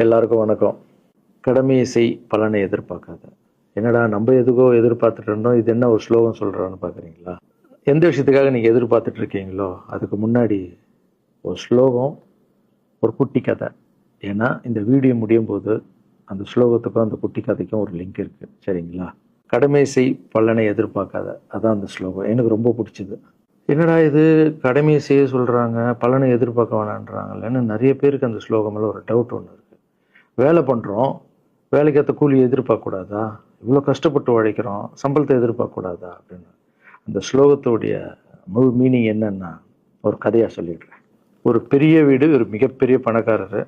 எல்லாருக்கும் வணக்கம். கடமையை செய், பலனை எதிர்பார்க்காத. என்னடா நம்ம எதுக்கோ எதிர்பார்த்துட்டு இருந்தோம், இது என்ன ஒரு ஸ்லோகம் சொல்றான்னு பார்க்குறீங்களா? எந்த விஷயத்துக்காக நீங்கள் எதிர்பார்த்துட்டு இருக்கீங்களோ அதுக்கு முன்னாடி ஒரு ஸ்லோகம், ஒரு குட்டி கதை. ஏன்னா இந்த வீடியோ முடியும் போது அந்த ஸ்லோகத்துக்கும் அந்த குட்டி கதைக்கும் ஒரு லிங்க் இருக்கு. சரிங்களா? கடமை செய், பலனை எதிர்பார்க்காத, அதான் அந்த ஸ்லோகம். எனக்கு ரொம்ப பிடிச்சது. என்னடா இது, கடமையை செய்ய சொல்றாங்க, பலனை எதிர்பார்க்க வேணான்றாங்கல்லன்னு நிறைய பேருக்கு அந்த ஸ்லோகம் மேல ஒரு டவுட் ஒன்று இருக்கு. வேலை பண்ணுறோம், வேலைக்கேற்ற கூலி எதிர்பார்க்கக்கூடாதா? இவ்வளோ கஷ்டப்பட்டு உழைக்கிறோம், சம்பளத்தை எதிர்பார்க்கக்கூடாதா அப்படின்னு. அந்த ஸ்லோகத்துடைய முழு மீனிங் என்னன்னா, ஒரு கதையாக சொல்லிடுறேன். ஒரு பெரிய வீடு, ஒரு மிகப்பெரிய பணக்காரர்.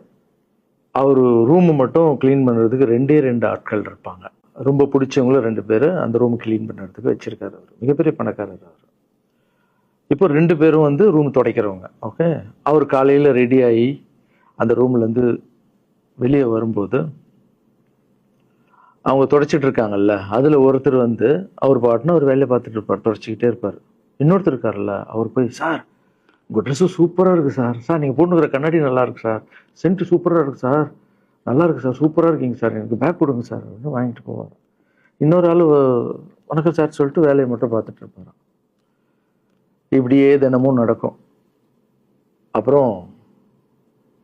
அவர் ரூமு மட்டும் க்ளீன் பண்ணுறதுக்கு ரெண்டு ஆட்கள் இருப்பாங்க. ரொம்ப பிடிச்சவங்களும் 2 பேர் அந்த ரூம் க்ளீன் பண்ணுறதுக்கு வச்சிருக்காரு. அவர் மிகப்பெரிய பணக்காரர். அவர் இப்போ 2 பேரும் வந்து ரூம் துடைக்கிறவங்க. ஓகே, அவர் காலையில் ரெடி ஆகி அந்த ரூம்லேருந்து வெளியே வரும்போது அவங்க துடைச்சிட்டு இருக்காங்கல்ல, அதில் ஒருத்தர் வந்து அவர் பாட்டுன்னு ஒரு வேலையை பார்த்துட்டு இருப்பார், துடைச்சிக்கிட்டே இருப்பார். இன்னொருத்தர் இருக்கார்ல, அவர் போய், சார் உங்கள் ட்ரெஸ்ஸு சூப்பராக இருக்குது சார், சார் நீங்கள் போட்டுக்கிற கண்ணாடி நல்லா இருக்கு சார், சென்ட்டு சூப்பராக இருக்குது சார், நல்லா இருக்கு சார், சூப்பராக இருக்கீங்க சார், எனக்கு பேக் கொடுங்க சார் அப்படின்னு வாங்கிட்டு போவார். இன்னொரு ஆள் வணக்கம் சார் சொல்லிட்டு வேலையை மட்டும் பார்த்துட்டு இருப்பாராம். இப்படியே தினமும் நடக்கும். அப்புறம்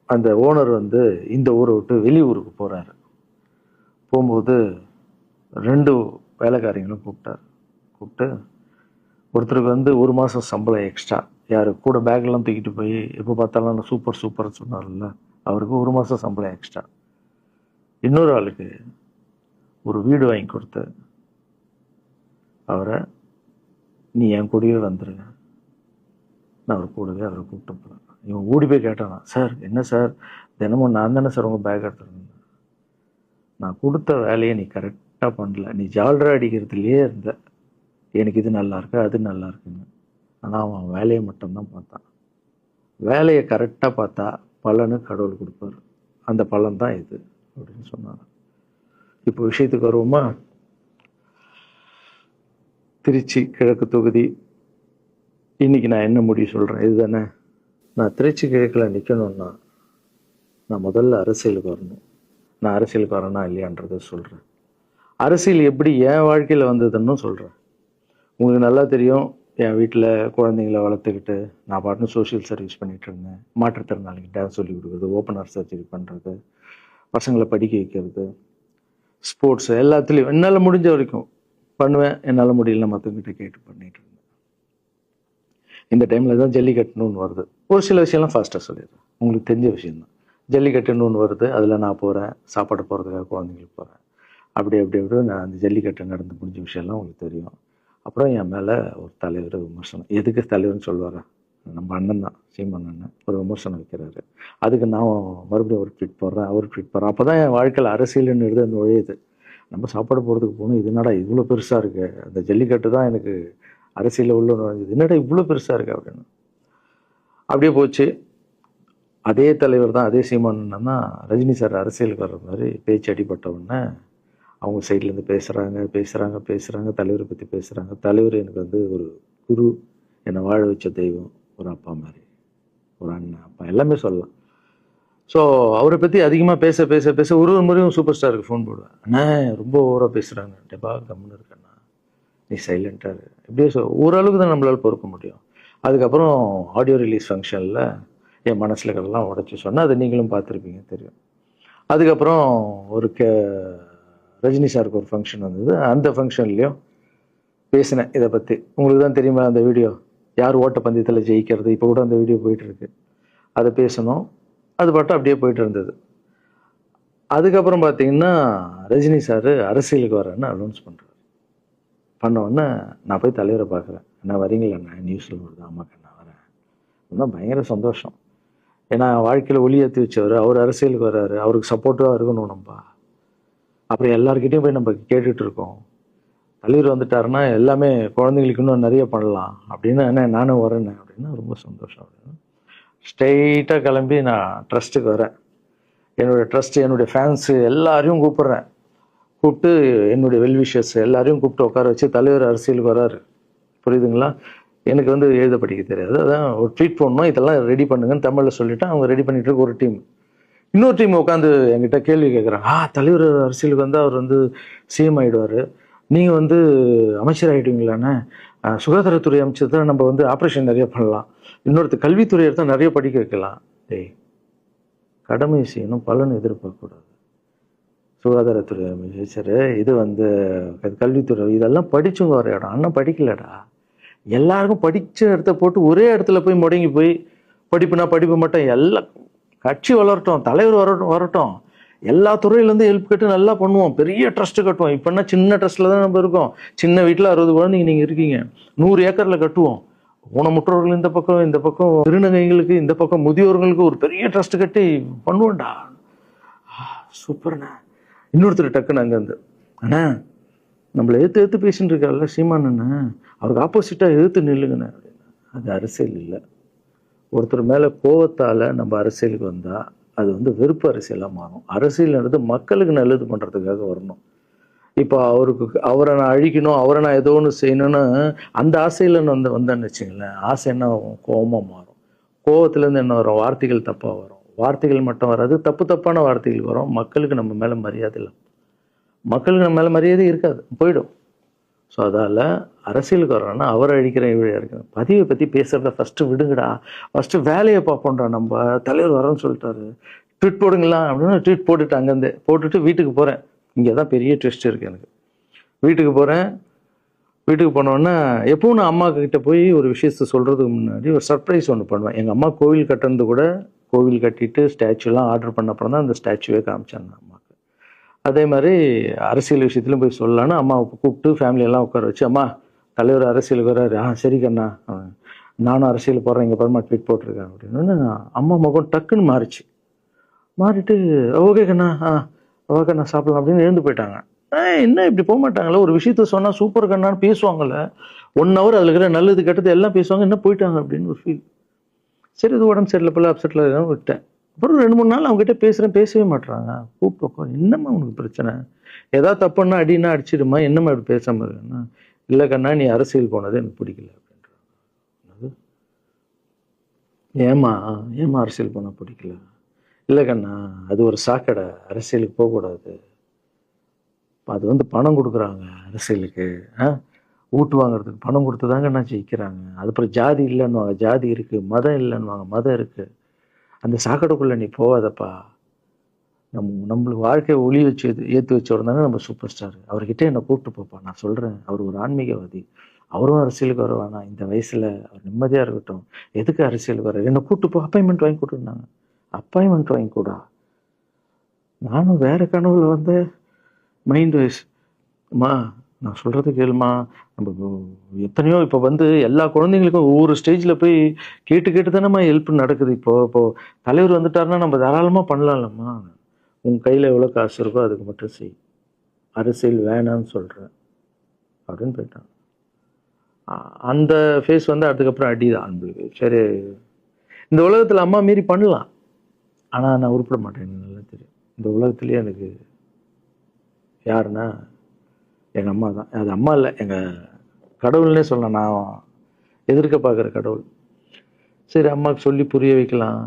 அந்த ஓனர் வந்து இந்த ஊரை விட்டு வெளியூருக்கு போகிறாரு. போகும்போது 2 வேலைக்காரங்களும் கூப்பிட்டு ஒருத்தருக்கு வந்து 1 மாதம் சம்பளம் எக்ஸ்ட்ரா. யார் கூட பேக்லாம் தூக்கிட்டு போய் எப்போ பார்த்தாலும் நான் சூப்பர் சொன்னார்ல, அவருக்கு 1 மாதம் சம்பளம் எக்ஸ்ட்ரா. இன்னொரு ஆளுக்கு ஒரு வீடு வாங்கி கொடுத்து அவரை, நீ என் கூடவே வந்துருங்க, நான் அவர் கூடவே அவரை கூப்பிட்டு போகிறேன். இவன் ஓடி போய் கேட்டானா, சார் என்ன சார் தினமும் நான் தானே சார் உங்கள் பேக் எடுத்துருந்தேன், நான் கொடுத்த வேலையை நீ கரெக்டாக பண்ணல, நீ ஜால்ரா அடிக்கிறதுலையே இருந்த, எனக்கு இது நல்லா இருக்கு அது நல்லா இருக்குன்னு. ஆனால் அவன் வேலையை மட்டும்தான் பார்த்தான். வேலையை கரெக்டாக பார்த்தா பலனு கடவுள் கொடுப்பாரு. அந்த பலன் தான் இது அப்படின்னு சொன்னாங்க. இப்போ விஷயத்துக்கு வருவோமா? திருச்சி கிழக்கு தொகுதி. இன்னைக்கு நான் என்ன முடிவு சொல்கிறேன் இதுதானே. நான் திருச்சி கிழக்கில் நிற்கணும்னா நான் முதல்ல அரசியலுக்கு வரணும். நான் அரசியலுக்கு வரேனா இல்லையான்றதை சொல்கிறேன். அரசியல் எப்படி என் வாழ்க்கையில் வந்ததுன்னு சொல்கிறேன். உங்களுக்கு நல்லா தெரியும், என் வீட்டில் குழந்தைங்கள வளர்த்துக்கிட்டு நான் பாட்டுன்னு சோஷியல் சர்வீஸ் பண்ணிகிட்டு இருந்தேன். மாற்றுத்திறனாளிக்கு டான்ஸ் சொல்லி கொடுக்குறது, ஓப்பனர் சர்ஜரி பண்ணுறது, பசங்களை படிக்க வைக்கிறது, ஸ்போர்ட்ஸ் எல்லாத்துலேயும் என்னால் முடிஞ்ச வரைக்கும் பண்ணுவேன். என்னால் முடியல மற்றவங்கிட்ட கேட்டு பண்ணிகிட்டு இருந்தேன். இந்த டைமில் தான் ஜல்லிக்கட்டுன்னு ஒன்று வருது. ஒரு சில விஷயம்லாம் ஃபாஸ்ட்டாக சொல்லிடுறேன், உங்களுக்கு தெரிஞ்ச விஷயந்தான். ஜல்லிக்கட்டுன்னு ஒன்று வருது, அதில் நான் போகிறேன், சாப்பாடு போகிறதுக்காக குழந்தைங்களுக்கு போகிறேன். அப்படி நான் அந்த ஜல்லிக்கட்டு நடந்து முடிஞ்ச விஷயம்லாம் உங்களுக்கு தெரியும். அப்புறம் என் மேலே ஒரு தலைவர் விமர்சனம். எதுக்கு தலைவர்னு சொல்லுவார், நம்ம அண்ணன் தான், சீமான் அண்ணன் ஒரு விமர்சனம் வைக்கிறாரு. அதுக்கு நான் மறுபடியும் ஒரு ட்வீட் போடுறேன், அவர் ட்வீட் போடுறேன். அப்போ தான் என் வாழ்க்கையில் அரசியல்னு எடுத்து அந்த நுழையுது. நம்ம சாப்பாடு போகிறதுக்கு போகணும், இது என்னடா இவ்வளோ பெருசாக இருக்குது, அந்த ஜல்லிக்கட்டு தான் எனக்கு அரசியலில் உள்ள நுழைஞ்சது, என்னடா இவ்வளோ பெருசாக இருக்குது அப்படின்னு. அப்படியே போச்சு. அதே தலைவர் தான், அதே சீமான் அண்ணன் தான் ரஜினி சார் அரசியலுக்கு வர்ற மாதிரி பேச்சு அடிபட்ட உடனே அவங்க சைட்லேருந்து பேசுகிறாங்க, தலைவரை பற்றி பேசுகிறாங்க. தலைவர் எனக்கு வந்து ஒரு குரு, என்னை வாழ வச்ச தெய்வம், ஒரு அப்பா மாதிரி, ஒரு அண்ணன், அப்பா எல்லாமே சொல்லலாம். ஸோ அவரை பற்றி அதிகமாக பேச ஒரு முறையும் சூப்பர் ஸ்டாருக்கு ஃபோன் போடுவேன். அண்ணா ரொம்ப ஓவராக பேசுகிறாங்க, டெபா கம்முன்னு இருக்கண்ணா, நீ சைலண்ட்டாக இரு. இப்படியே ஓரளவுக்கு தான் நம்மளால் பொறுக்க முடியும். அதுக்கப்புறம் ஆடியோ ரிலீஸ் ஃபங்க்ஷனில் என் மனசில் இருக்கிறதெல்லாம் உடச்சி சொன்னேன். அதை நீங்களும் பார்த்துருப்பீங்க, தெரியும். அதுக்கப்புறம் ஒரு ரஜினி சாருக்கு ஒரு ஃபங்க்ஷன் வந்தது. அந்த ஃபங்க்ஷன்லேயும் பேசினேன் இதை பற்றி. உங்களுக்கு தான் தெரியுமா அந்த வீடியோ, யார் ஓட்டப்பந்தயத்தில் ஜெயிக்கிறது, இப்போ கூட அந்த வீடியோ போயிட்டுருக்கு. அதை பேசணும், அது பாட்டு அப்படியே போயிட்டு இருந்தது. அதுக்கப்புறம் பார்த்தீங்கன்னா ரஜினி சார் அரசியலுக்கு வரேன்னு அனௌன்ஸ் பண்ணுறாரு. பண்ண நான் போய் தலைவரை பார்க்குறேன். என்ன வரீங்களா அண்ணா, நியூஸில் வருது. ஆமாக்கா நான் வரேன். இன்னும் பயங்கர சந்தோஷம். ஏன்னா வாழ்க்கையில் ஒளி ஏற்றி வச்சவர், அவர் அரசியலுக்கு வர்றாரு, அவருக்கு சப்போர்ட்டிவாக இருக்கணும் நம்ம. அப்புறம் எல்லாருக்கிட்டையும் போய் நம்ம கேட்டுட்டு இருக்கோம், தலைவர் வந்துட்டாருன்னா எல்லாமே குழந்தைங்களுக்கு இன்னும் நிறைய பண்ணலாம் அப்படின்னு. என்ன நானும் வரேன்னு அப்படின்னா ரொம்ப சந்தோஷம் அப்படின்னு ஸ்ட்ரெயிட்டாக கிளம்பி நான் ட்ரஸ்ட்டுக்கு வரேன். என்னுடைய ட்ரஸ்ட், என்னுடைய ஃபேன்ஸு எல்லாரையும் கூப்பிட்டு என்னுடைய வெல்விஷர்ஸ் எல்லாரையும் கூப்பிட்டு உட்கார வச்சு தலைவர் அரசியலுக்கு வராரு. புரியுதுங்களா? எனக்கு வந்து எழுத படிக்க தெரியாது, அதான் ஒரு ட்வீட் பண்ணணும், இதெல்லாம் ரெடி பண்ணுங்கன்னு தமிழில் சொல்லிவிட்டு அவங்க ரெடி பண்ணிட்டு இருக்க ஒரு டீம். இன்னொரு டீம் உட்காந்து என்கிட்ட கேள்வி கேட்குறாங்க, தலைவர் அரசியலுக்கு வந்தால் அவர் வந்து சிஎம் ஆகிடுவார், நீங்கள் வந்து அமைச்சர் ஆகிடுவீங்களாண்ணே, சுகாதாரத்துறை அமைச்சர் தான் நம்ம வந்து ஆப்ரேஷன் நிறைய பண்ணலாம், இன்னொருத்தர் கல்வித்துறை எடுத்தால் நிறைய படிக்க வைக்கலாம். டேய், கடமை செய்யணும், பலன் எதிர்பார்க்கக்கூடாது. சுகாதாரத்துறை அமைச்சர், இது வந்து கல்வித்துறை, இதெல்லாம் படிச்சவங்க வர இடம். அண்ணன் படிக்கலடா. எல்லாருக்கும் படித்த இடத்த போட்டு ஒரே இடத்துல போய் முடங்கி போய் படிப்புனா படிப்பு மட்டும், எல்லாம் கட்சி வளரட்டும், தலைவர் வரட்டும், எல்லா துறையிலேருந்து ஹெல்ப் கேட்டு நல்லா பண்ணுவோம், பெரிய ட்ரஸ்ட் கட்டுவோம். இப்போன்னா சின்ன ட்ரஸ்ட்டில் தான் நம்ம இருக்கோம். சின்ன வீட்டில் 60 குழந்தைங்க நீங்கள் இருக்கீங்க, 100 ஏக்கரில் கட்டுவோம். ஊனமுற்றோர்கள் இந்த பக்கம் திருநங்கைகளுக்கு, இந்த பக்கம் முதியோர்களுக்கு ஒரு பெரிய ட்ரஸ்ட் கட்டி பண்ணுவோம்டா. சூப்பர்ண்ணா. இன்னொருத்தர் டக்குன்னு அங்கேருந்து, அண்ணா நம்மளை எதிர்த்து பேசிட்டு இருக்காருல்ல சீமான் அண்ணன், அவருக்கு ஆப்போசிட்டாக எதிர்த்து நில்லுங்கண்ணே அப்படின்னா. அது அரசியல் இல்லை. ஒருத்தர் மேலே கோவத்தால் நம்ம அரசியலுக்கு வந்தால் அது வந்து வெறுப்பு அரசியலாக மாறும். அரசியல்ன்றது மக்களுக்கு நல்லது பண்ணுறதுக்காக வரணும். இப்போ அவரை நான் அழிக்கணும், அவரை நான் ஏதோ ஒன்று செய்யணும்னு அந்த ஆசையில் வந்தேன்னு வச்சுங்களேன், ஆசை என்ன கோபமாக மாறும். கோவத்துலேருந்து என்ன வரும், வார்த்தைகள் தப்பாக வரும். வார்த்தைகள் மட்டும் வராது, தப்பான வார்த்தைகள் வரும். மக்களுக்கு நம்ம மேலே மரியாதை இல்லை, மக்களுக்கு நம்ம மேலே மரியாதை இருக்காது, போயிடும். ஸோ அதால் அரசியலுக்கு வர்றோன்னா அவரை அழிக்கிற இவழியாக இருக்குது. பதிவை பற்றி பேசுகிறத ஃபஸ்ட்டு விடுங்கடா, ஃபஸ்ட்டு வேலையை பார்ப்போம்டா. நம்ம தலைவர் வரோன்னு சொல்லிட்டாரு, ட்வீட் போடுங்களா அப்படின்னா ட்வீட் போட்டுட்டு அங்கேருந்து போட்டுட்டு வீட்டுக்கு போகிறேன். இங்கே தான் பெரிய ட்விஸ்ட் இருக்குது எனக்கு. வீட்டுக்கு போகிறேன். வீட்டுக்கு போனோன்னா எப்பவும் நான் அம்மா கிட்ட போய் ஒரு விஷயத்த சொல்கிறதுக்கு முன்னாடி ஒரு சர்ப்ரைஸ் ஒன்று பண்ணுவேன். எங்கள் அம்மா கோவில் கட்டுறது கூட, கோவில் கட்டிட்டு ஸ்டாச்சுலாம் ஆர்டர் பண்ண அப்புறம் தான் அந்த ஸ்டாச்சுவே காமிச்சாங்க அம்மாவுக்கு. அதே மாதிரி அரசியல் விஷயத்துலையும் போய் சொல்லலான்னு அம்மாவை கூப்பிட்டு ஃபேமிலியெல்லாம் உட்கார வச்சு, அம்மா தலைவர் அரசியலுக்கு வர்றாரு, சரி கண்ணா, நானும் அரசியல் போடுறேன், இங்கே பரமா ட்வீட் போட்டிருக்கேன் அப்படின்னு. அம்மா முகம் டக்குன்னு மாறிட்டு ஓகே கண்ணா, ஓகே நான் சாப்பிடலாம் அப்படின்னு எழுந்து போயிட்டாங்க. என்ன இப்படி போக மாட்டாங்களே, ஒரு விஷயத்த சொன்னால் சூப்பர் கண்ணான்னு பேசுவாங்கல்ல, 1 hour அதில் இருக்கிற நல்லது கெட்டது எல்லாம் பேசுவாங்க, என்ன போயிட்டாங்க அப்படின்னு ஒரு ஃபீல். சரி இது உடம்பு சரியில்லை போல, அப்செட்டில் இருக்கான்னு விட்டேன். அப்புறம் 2-3 நாள் அவங்ககிட்ட பேசவே மாட்டுறாங்க. கூப்பிட்டு என்னம்மா உனக்கு பிரச்சனை, ஏதாவது தப்புன்னா அடின்னா அடிச்சிடுமா, என்னம்மா இப்படி பேசாமல் இருக்குன்னா, இல்லை கண்ணா நீ அரசியல் போனது எனக்கு பிடிக்கல அப்படின்றாங்க. ஏமா அரசியல் போனால் பிடிக்கல? இல்லை கண்ணா அது ஒரு சாக்கடை, அரசியலுக்கு போகக்கூடாது, அது வந்து பணம் கொடுக்குறாங்க அரசியலுக்கு, ஓட்டு வாங்குறதுக்கு பணம் கொடுத்து தாங்க நான் ஜெயிக்கிறாங்க. அதுக்கப்புறம் ஜாதி இல்லைன்னுவாங்க, ஜாதி இருக்குது, மதம் இல்லைன்னுவாங்க, மதம் இருக்குது. அந்த சாக்கடைக்குள்ளே நீ போகாதப்பா. நம்மளுக்கு வாழ்க்கையை ஒளி வச்சு ஏற்றி வச்சவர் தானே நம்ம சூப்பர் ஸ்டார், அவர்கிட்ட என்னை கூப்பிட்டு போப்பா, நான் சொல்கிறேன், அவர் ஒரு ஆன்மீகவாதி, அவரும் அரசியலுக்கு வருவானா, இந்த வயசில் அவர் நிம்மதியாக இருக்கட்டும், எதுக்கு அரசியலுக்கு வர, என்னை கூப்பிட்டு போ, அப்பாயின்மெண்ட் வாங்கி கொடுத்துருந்தாங்க. அப்பாயின்மெண்ட் வாங்கி கூடா, நானும் வேற கனவுல வந்து மைண்ட் வைஸ், அம்மா நான் சொல்கிறது கேளுமா, நம்ம எத்தனையோ இப்போ வந்து எல்லா குழந்தைங்களுக்கும் ஒவ்வொரு ஸ்டேஜில் போய் கேட்டு தானேம்மா ஹெல்ப் நடக்குது. இப்போ தலைவர் வந்துட்டாருன்னா நம்ம தாராளமாக பண்ணலாம்லம்மா, உங்கள் கையில் எவ்வளோ காசு இருக்கோ அதுக்கு மட்டும் செய், அரசியல் வேணான்னு சொல்கிறேன் அப்படின்னு போயிட்டான். அந்த ஃபேஸ் வந்து அதுக்கப்புறம் அடிதான் நம்மளுக்கு. சரி இந்த உலகத்தில் அம்மா மீறி பண்ணலாம், ஆனால் நான் உருப்பிட மாட்டேன், எனக்கு நல்லா தெரியும். இந்த உலகத்துலேயே எனக்கு யாருன்னா எங்கள் அம்மா தான். அது அம்மா இல்லை, எங்கள் கடவுள்னே சொல்லலாம், நான் எதிர்க்க பார்க்குற கடவுள். சரி அம்மாவுக்கு சொல்லி புரிய வைக்கலாம்,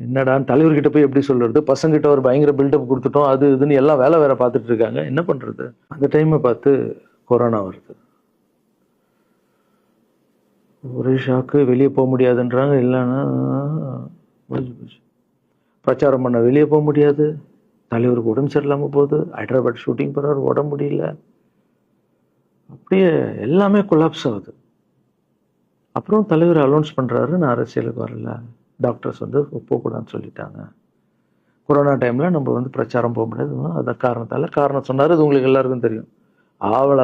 என்னடான்னு தலைவர்கிட்ட போய் எப்படி சொல்கிறது, பசங்கிட்ட ஒரு பயங்கர பில்டப் கொடுத்துட்டோம், அது இதுன்னு எல்லாம் வேற பார்த்துட்டு இருக்காங்க, என்ன பண்ணுறது. அந்த டைமை பார்த்து கொரோனா வருது, ஒரே ஷாக்கு, வெளியே போக முடியாதுன்றாங்க, இல்லைன்னா பிரச்சாரம் பண்ண வெளியே போக முடியாது, தலைவருக்கு உடம்பு சரியில்லாமல் போகுது, ஹைதராபாத் ஷூட்டிங் போகிறாரு உடம்பு முடியல, அப்படியே எல்லாமே கொலாப்ஸ் ஆகுது. அப்புறம் தலைவர் அலௌன்ஸ் பண்ணுறாரு, நான் அரசியலுக்கு வரல, டாக்டர்ஸ் வந்து போகக்கூடாதுன்னு சொல்லிட்டாங்க, கொரோனா டைமில் நம்ம வந்து பிரச்சாரம் போக முடியாது, அந்த காரணம் சொன்னார், அது உங்களுக்கு எல்லாருக்கும் தெரியும்.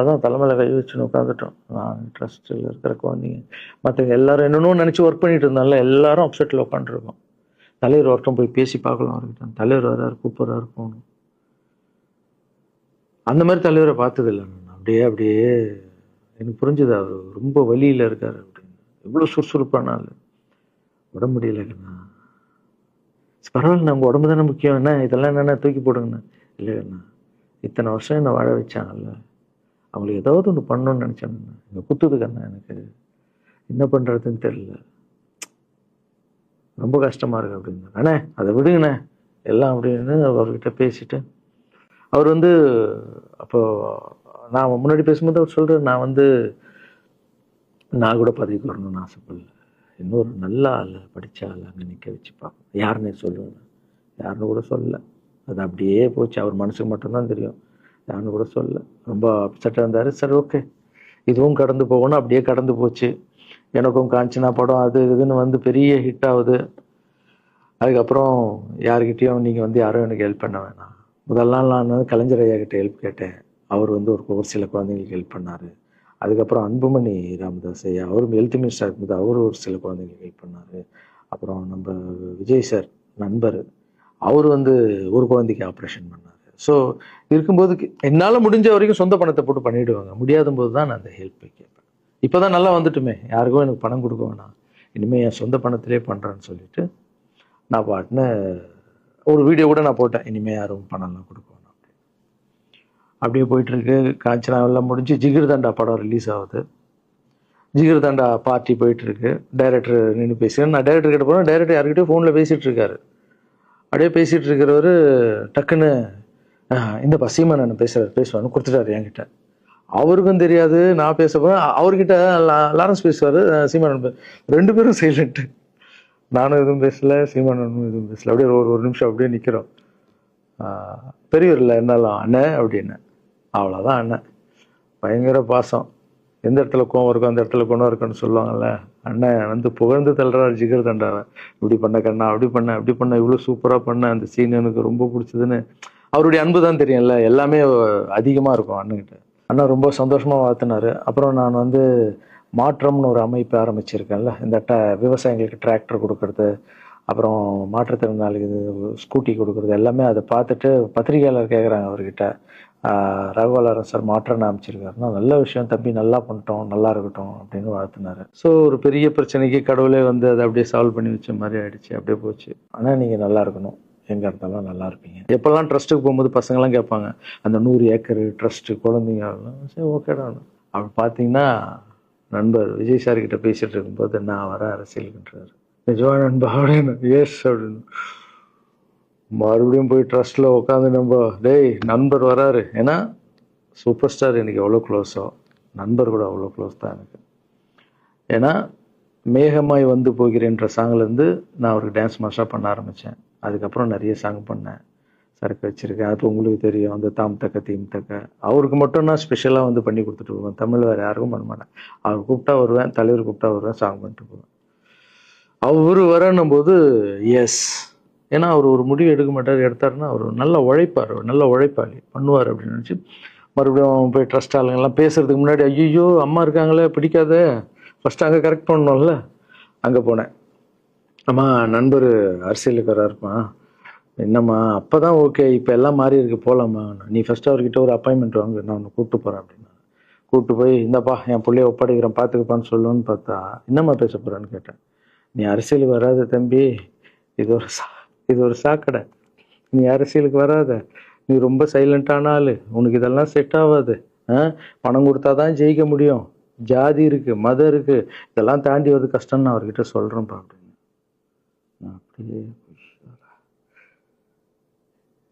தான் தலைமையில் கை வச்சுன்னு உட்காந்துட்டோம். நான் ட்ரஸ்ட்டில் இருக்கிற குழந்தைங்க மற்றவங்க எல்லாரும் என்னென்னு நினச்சி ஒர்க் பண்ணிட்டு இருந்தால எல்லாரும் அப்செட்டில் உட்காந்துருக்கோம். தலைவர் ஒருத்தம் போய் பேசி பார்க்கலாம் அவர்கிட்ட, தலைவர் வர்றாரு கூப்பிட்றாரு போகணும். அந்த மாதிரி தலைவரை பார்த்ததில்லை நான். அப்படியே எனக்கு புரிஞ்சுது, அவர் ரொம்ப வலியில் இருக்கார் அப்படின்னு. எவ்வளோ சுறுசுறுப்பானால உடம்பு முடியலைங்கண்ணா, பரவாயில்ல உங்கள் உடம்பு தானே முக்கியம், என்ன இதெல்லாம் என்னென்ன தூக்கி போடுங்கண்ணா. இல்லைங்கண்ணா இத்தனை வருஷம் என்னை வாழ வச்சாங்கல்ல, அவங்களுக்கு ஏதாவது ஒன்று பண்ணணும்னு நினச்சாங்கண்ணா, இங்கே குத்துதுக்கண்ணா, எனக்கு என்ன பண்ணுறதுன்னு தெரியல, ரொம்ப கஷ்டமாக இருக்கு அப்படின்னா. அண்ணே அதை விடுங்கண்ணே, எல்லாம் அப்படின்னு அவர்கிட்ட பேசிட்டு அவர் வந்து அப்போ நான் முன்னாடி பேசும்போது அவர் சொல்கிறார், நான் கூட பதவிக்கு வரணும்னு ஆசைப்படல, இன்னொரு நல்ல ஆள் படித்த ஆள் அங்கே நிற்க வச்சுப்பாங்க, யாருன்னே சொல்லுவேன், யாருன்னு கூட சொல்லலை. அது அப்படியே போச்சு, அவர் மனசுக்கு மட்டும்தான் தெரியும், யாருன்னு கூட சொல்லலை. ரொம்ப அப்செட்டாக இருந்தார். சரி ஓகே, இதுவும் கடந்து போகணும். அப்படியே கடந்து போச்சு. எனக்கும் காஞ்சனா படம் அது இதுன்னு வந்து பெரிய ஹிட் ஆகுது. அதுக்கப்புறம் யாருக்கிட்டேயும் நீங்கள் யாரும் எனக்கு ஹெல்ப் பண்ண வேணாம். முதல் நாள் நான் கலைஞர் ஐயா கிட்ட ஹெல்ப் கேட்டேன். அவர் ஒரு சில குழந்தைங்களுக்கு ஹெல்ப் பண்ணார். அதுக்கப்புறம் அன்புமணி ராமதாஸ் ஐயா, அவரும் ஹெல்த் மினிஸ்டர் இருக்கும்போது அவரும் ஒரு சில குழந்தைங்களுக்கு ஹெல்ப் பண்ணார். அப்புறம் நம்ம விஜய் சார் நண்பர், அவர் ஒரு குழந்தைக்கு ஆப்ரேஷன் பண்ணார். ஸோ இருக்கும்போது என்னால் முடிஞ்ச வரைக்கும் சொந்த பணத்தை போட்டு பண்ணிவிடுவாங்க. முடியாத போது தான் நான் அந்த ஹெல்ப்பை கேட்பேன். இப்போ தான் நல்லா வந்துட்டுமே, யாருக்கும் எனக்கு பணம் கொடுக்க வேணாம், இனிமேல் என் சொந்த பணத்திலே பண்ணுறேன்னு சொல்லிட்டு நான் பாட்டுன்னு ஒரு வீடியோ கூட நான் போட்டேன், இனிமேல் யாரும் பணம்லாம் கொடுக்க வேணாம். அப்படியே போயிட்டுருக்கு. காஞ்சனா எல்லாம் முடிஞ்சு ஜிகிர்தண்டா படம் ரிலீஸ் ஆகுது. ஜிகிர்தண்டா பார்ட்டி போயிட்டுருக்கு. டைரக்டர் நின்று பேசுகிறேன். நான் டைரக்டர் கிட்ட போனேன். டைரக்டர் யார்கிட்டயும் ஃபோனில் பேசிகிட்டு இருக்காரு. அப்படியே பேசிகிட்டு இருக்கிறவர் டக்குன்னு இந்த சீமானன் பேசுவான்னு கொடுத்துட்டாரு என்கிட்ட. அவருக்கும் தெரியாது நான் பேச போகிறேன். அவர்கிட்ட லாரன்ஸ் பேசுவார், சீமானன் ரெண்டு பேரும் சைலண்ட்டு. நானும் எதுவும் பேசலை, சீமானனும் எதுவும் பேசலை. அப்படியே ஒரு நிமிஷம் அப்படியே நிற்கிறோம். பெரியவர் இல்லை என்னாலும் அண்ணன் அப்படின்னு, அவ்வளோதான் அண்ணன். பயங்கர பாசம். எந்த இடத்துல கோவம் இருக்கும் அந்த இடத்துல குணம் இருக்குன்னு சொல்லுவாங்கல்ல. அண்ணன் புகழ்ந்து தள்ளுறாரு ஜிகிர்தண்டாவை. இப்படி பண்ண கண்ணா, அப்படி பண்ண இவ்வளோ சூப்பராக பண்ண, அந்த சீன் எனக்கு ரொம்ப பிடிச்சதுன்னு. அவருடைய அன்பு தான் தெரியும்ல, எல்லாமே அதிகமாக இருக்கும் அண்ணன்கிட்ட. அண்ணா ரொம்ப சந்தோஷமாக வாழ்த்தினார். அப்புறம் நான் மாற்றம்னு ஒரு அமைப்பு ஆரம்பிச்சிருக்கேன்ல, இந்த விவசாயிகளுக்கு டிராக்டர் கொடுக்கறது, அப்புறம் மாற்றுத்திறனாளிக்கு ஸ்கூட்டி கொடுக்குறது, எல்லாமே அதை பார்த்துட்டு பத்திரிகையாளர் கேட்குறாங்க அவர்கிட்ட, ரகுவலாரன் சார் மாற்றம்னு அமைச்சிருக்காருன்னா, நல்ல விஷயம் தம்பி, நல்லா பண்ணிட்டோம், நல்லா இருக்கட்டும் அப்படின்னு வாழ்த்தினார். ஸோ ஒரு பெரிய பிரச்சனைக்கு கடவுளே அதை அப்படியே சால்வ் பண்ணி வச்ச மாதிரி ஆயிடுச்சு. அப்படியே போச்சு. ஆனால் நீங்கள் நல்லா இருக்கணும், எங்கே இருந்தாலும் நல்லா இருப்பீங்க. எப்போல்லாம் ட்ரஸ்ட்டுக்கு போகும்போது பசங்கள்லாம் கேட்பாங்க, அந்த 100 ஏக்கர் ட்ரஸ்ட்டு குழந்தைங்க, சரி ஓகேடா. அப்படி பார்த்தீங்கன்னா நண்பர் விஜய் சார் கிட்ட பேசிட்டு இருக்கும்போது நான் வர அரசியலுக்குன்றாரு. நிஜமா நண்பா அப்படின்னு, எஸ் அப்படின்னு. மறுபடியும் போய் ட்ரஸ்ட்டில் உட்காந்து டேய் நண்பர் வராரு. ஏன்னா சூப்பர் ஸ்டார் எனக்கு எவ்வளோ க்ளோஸோ, நண்பர் கூட அவ்வளோ க்ளோஸ் தான் எனக்கு. ஏன்னா மேகமாய் போகிறேன்ற சாங்லேருந்து நான் அவருக்கு டான்ஸ் மாஸ்டராக பண்ண ஆரம்பித்தேன். அதுக்கப்புறம் நிறைய சாங் பண்ணேன், சரக்கு வச்சுருக்கேன். அது உங்களுக்கு தெரியும், அந்த தாம் தக்க தீம் தக்க. அவருக்கு மட்டும் நான் ஸ்பெஷலாக பண்ணி கொடுத்துட்டு போவேன். தமிழ் வேறு யாருக்கும் பண்ண மாட்டேன். அவர் கூப்பிட்டா வருவேன், தலைவர் கூப்பிட்டா வருவேன், சாங் பண்ணிட்டு போவேன். அவர் வரணும் போது எஸ், ஏன்னா அவர் ஒரு முடிவு எடுக்க மாட்டார், எடுத்தாருன்னா அவர் நல்ல உழைப்பார், நல்ல உழைப்பாளி, பண்ணுவார் அப்படின்னு நினச்சி மறுபடியும் போய் ட்ரஸ்ட் ஆளுங்கெல்லாம் பேசுறதுக்கு முன்னாடி, ஐயோ அம்மா இருக்காங்களே பிடிக்காத, ஃபஸ்ட்டு அங்கே கரெக்ட் பண்ணணும்ல. அங்கே போனேன். அம்மா நண்பர் அரசியலுக்கு வராருமா, என்னம்மா அப்போ தான் ஓகே, இப்போ எல்லாம் மாறி இருக்கு, போகலாமா, நீ ஃபஸ்ட்டு அவர்கிட்ட ஒரு அப்பாயின்மெண்ட் வாங்க, நான் உன்னை கூப்பிட்டு போகிறேன் அப்படின்னா. கூப்பிட்டு போய் இந்தப்பா என் பிள்ளைய ஒப்படைக்கிறேன் பார்த்துக்கப்பான்னு சொல்லுன்னு பார்த்தா, என்னம்மா பேச போகிறான்னு கேட்டேன். நீ அரசியலுக்கு வராத தம்பி, இது ஒரு சாக்கடை, நீ அரசியலுக்கு வராத, நீ ரொம்ப சைலண்டான ஆள், உனக்கு இதெல்லாம் செட் ஆகாது, பணம் கொடுத்தா தான் ஜெயிக்க முடியும், ஜாதி இருக்கு, மதம் இருக்கு, இதெல்லாம் தாண்டி வருது கஷ்டம்னு நான் அவர்கிட்ட சொல்கிறேன்ப்பா அப்படின்னு. நான் அப்படியே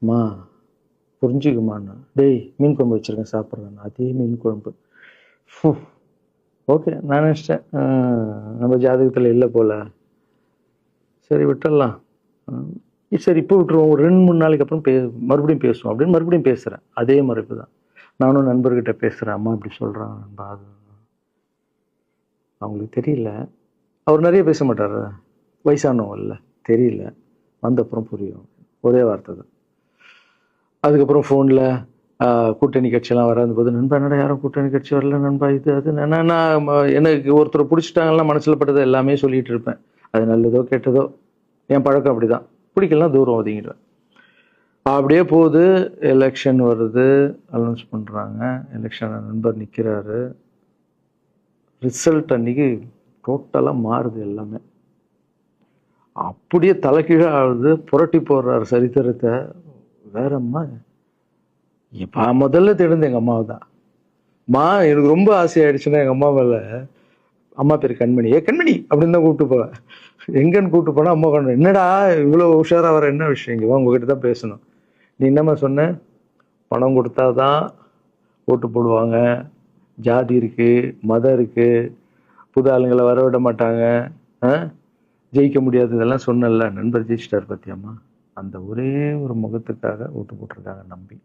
மா புரிஞ்சுக்குமாண்ணா, டேய் மீன் குழம்பு வச்சுருக்கேன் சாப்பிட்றேன், அதே மீன் குழம்பு. ஓகே, நான் நினச்சிட்டேன் நம்ம ஜாதகத்தில் இல்லை போல, சரி விட்டுடலாம், சரி இப்போ விட்டுருவோம், ஒரு 2-3 நாளைக்கு அப்புறம் மறுபடியும் பேசுவோம் அப்படின்னு மறுபடியும் பேசுகிறேன். அதே மறுப்பு தான். நானும் நண்பர்கிட்ட பேசுகிறேன், அம்மா இப்படி சொல்கிறாங்க நண்பா, அது அவங்களுக்கு தெரியல, அவர் நிறைய பேச மாட்டார், வயசானவங்க இல்லை, தெரியல, வந்தப்புறம் புரியும், ஒரே வார்த்தை தான். அதுக்கப்புறம் ஃபோனில் கூட்டணி கட்சியெல்லாம் வராது போது, நண்பா என்னடா யாரும் கூட்டணி கட்சி வரல நண்பா, இது அது, நான் எனக்கு ஒருத்தரை பிடிச்சிட்டாங்கன்னா மனசில் பட்டதை எல்லாமே சொல்லிகிட்டு இருப்பேன். அது நல்லதோ கெட்டதோ, என் பழக்கம் அப்படி தான், பிடிக்கலாம் தூரம் ஒதுங்கிடுவேன். அப்படியே போகுது. எலெக்ஷன் வருது, அனௌன்ஸ் பண்ணுறாங்க, எலெக்ஷன் நண்பர் நிற்கிறாரு. ரிசல்ட் அன்னைக்கு டோட்டலாக மாறுது எல்லாமே, அப்படியே தலைகீழாக ஆகுது, புரட்டி போடுறாரு சரித்திரத்தை. வேறம்மா இப்போ முதல்ல தெரிந்து எங்கள் அம்மாவை தான். எனக்கு ரொம்ப ஆசையாயிடுச்சுன்னா எங்கள் அம்மா மேலே அம்மா பேர் கண்மணி. கண்மணி அப்படின்னு தான் கூப்பிட்டு போவேன். எங்கன்னு கூப்பிட்டு போனா அம்மா கண்மணி. என்னடா இவ்வளோ உஷாரா வர, என்ன விஷயம், இங்கே உங்ககிட்ட தான் பேசணும். நீ என்னம்மா சொன்ன? பணம் கொடுத்தாதான் ஓட்டு போடுவாங்க, ஜாதி இருக்கு, மதம் இருக்கு, புது ஆளுங்களை வர விட மாட்டாங்க, ஜெயிக்க முடியாது, இதெல்லாம் சொன்னல. நண்பர் ஜெயிச்சிட்டார் பத்தியம்மா. அந்த ஒரே ஒரு முகத்துக்காக ஓட்டு போட்டிருக்காங்க.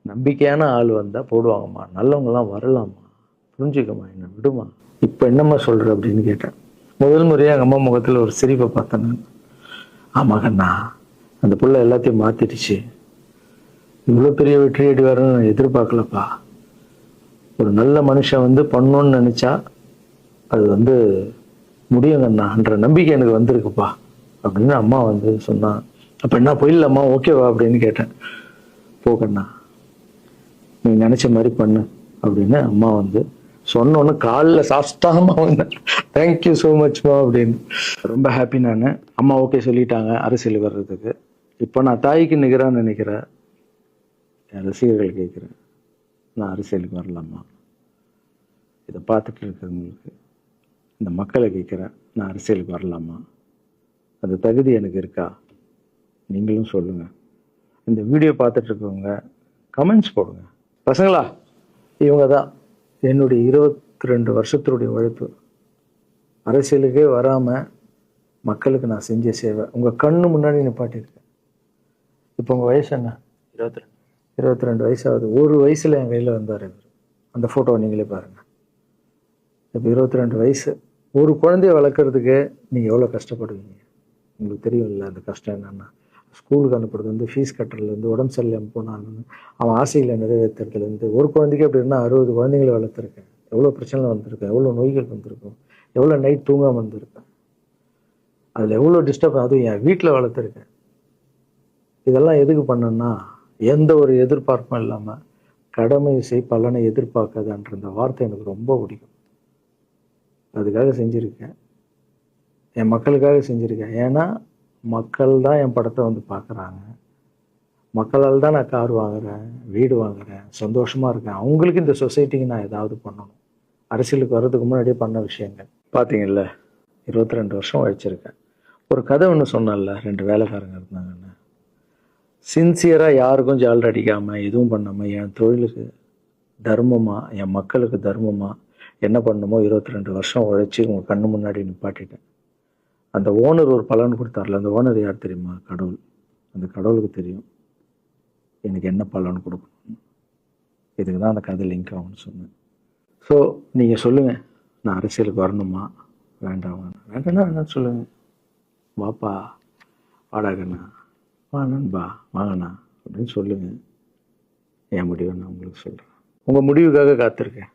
நம்பிக்கையான ஆள் வந்தா போடுவாங்கம்மா, நல்லவங்கலாம் வரலாமா, புரிஞ்சுக்கம்மா, என்ன விடுமா. இப்ப என்னம்மா சொல்ற அப்படின்னு கேட்டேன். முதல் முறையா எங்க அம்மா முகத்துல ஒரு சிரிப்பை பார்த்தேன் நான். ஆமா கண்ணா, அந்த புள்ள எல்லாத்தையும் மாத்திடுச்சு, இவ்வளவு பெரிய வெற்றி அடி வரணும்னு நான் எதிர்பார்க்கலப்பா. ஒரு நல்ல மனுஷன் வந்து பண்ணணும்னு நினைச்சா அது முடியுங்கண்ணான்ற நம்பிக்கை எனக்கு வந்திருக்குப்பா அப்படின்னு அம்மா சொன்னான். அப்ப என்ன போயிடலாமா, ஓகேவா அப்படின்னு கேட்டேன். போகண்ணா, நீ நினைச்ச மாதிரி பண்ணு அப்படின்னு அம்மா சொன்னோன்னு காலில் சாப்பிட்டாமா வந்தேன். தேங்க்யூ ஸோ மச்மா அப்படின்னு. ரொம்ப ஹாப்பி நான். அம்மா ஓகே சொல்லிட்டாங்க அரசியல் வர்றதுக்கு. இப்போ நான் தாய்க்கு நிகரான்னு நினைக்கிறேன். என் ரசிகர்கள் கேட்குறேன், நான் அரசியலுக்கு வரலாமா? இதை பார்த்துட்டு இருக்கிறவங்களுக்கு, இந்த மக்களை கேட்குறேன், நான் அரசியலுக்கு வரலாமா? அந்த தகுதி எனக்கு இருக்கா? நீங்களும் சொல்லுங்க. இந்த வீடியோ பார்த்துட்டு இருக்கவங்க கமெண்ட்ஸ் போடுங்க. பசங்களா, இவங்க தான் என்னுடைய 22 வருஷத்தினுடைய உழைப்பு. அரசியலுக்கே வராமல் மக்களுக்கு நான் செஞ்ச சேவை உங்கள் கண்ணு முன்னாடி நிப்பாட்டியிருக்கேன். இப்போ உங்கள் வயசு என்ன? 22 வயசாகுது. ஒரு வயசில் என் கையில் வந்தார் இவர். அந்த ஃபோட்டோவை நீங்களே பாருங்கள். இப்போ 22 வயசு. ஒரு குழந்தைய வளர்க்குறதுக்கு நீங்கள் எவ்வளோ கஷ்டப்படுவீங்க உங்களுக்கு தெரியும்ல. அந்த கஷ்டம் என்னென்னா, ஸ்கூலுக்கு அனுப்புறது ஃபீஸ் கட்டுறதுலேருந்து, உடம்பு சரியில்லாமல் போனாலும் அவன் ஆசையில் நிறைவேற்றுறதுலேருந்து, ஒரு குழந்தைக்கு அப்படின்னா 60 குழந்தைங்களை வளர்த்துருக்கேன். எவ்வளோ பிரச்சனை வந்திருக்கேன், எவ்வளோ நோய்கள் வந்திருக்கும், எவ்வளோ நைட் தூங்காமல் வந்திருக்கேன், அதில் எவ்வளோ டிஸ்டர்ப், அதுவும் என் வீட்டில் வளர்த்துருக்கேன். இதெல்லாம் எதுக்கு பண்ணேன்னா, எந்த ஒரு எதிர்பார்ப்பும் இல்லாமல் கடமை செய் பலனை எதிர்பார்க்காதன்ற அந்த வார்த்தை எனக்கு ரொம்ப பிடிக்கும். அதுக்காக செஞ்சுருக்கேன், என் மக்களுக்காக செஞ்சுருக்கேன். ஏன்னா மக்கள் தான் என் படத்தை பார்க்குறாங்க. மக்களால் தான் நான் கார் வாங்குறேன், வீடு வாங்குறேன், சந்தோஷமாக இருக்கேன். அவங்களுக்கு இந்த சொசைட்டிக்கு நான் ஏதாவது பண்ணணும். அரசியலுக்கு வர்றதுக்கு முன்னாடியே பண்ண விஷயங்கள் பார்த்தீங்கல்ல. 22 வருஷம் உழைச்சிருக்கேன். ஒரு கதை ஒன்று சொன்னல, 2 வேலைக்காரங்க இருந்தாங்கன்னு. சின்சியராக யாருக்கும் ஜாலர் அடிக்காமல் எதுவும் பண்ணாமல் என் தொழிலுக்கு தர்மமாக, என் மக்களுக்கு தர்மமாக என்ன பண்ணணுமோ 22 வருஷம் உழைச்சி உங்கள் கண்ணு முன்னாடி நிப்பாட்டிட்டேன். அந்த ஓனர் ஒரு பலன் கொடுத்தார்ல, அந்த ஓனர் யார் தெரியுமா? கடவுள். அந்த கடவுளுக்கு தெரியும் எனக்கு என்ன பலன் கொடுக்கணும். இதுக்கு தான் அந்த கதை லிங்க் ஆகும்னு சொன்னேன். ஸோ நீங்கள் சொல்லுங்கள், நான் அரசியலுக்கு வரணுமா வேண்டாமா? வேண்டாம்னா சொல்லுங்கள். வாப்பா, வாடாகண்ணா, வா நண்பா, வாங்கண்ணா அப்படின்னு சொல்லுங்கள். என் முடிவை நான் உங்களுக்கு சொல்கிறேன். உங்கள் முடிவுக்காக காத்திருக்கேன்.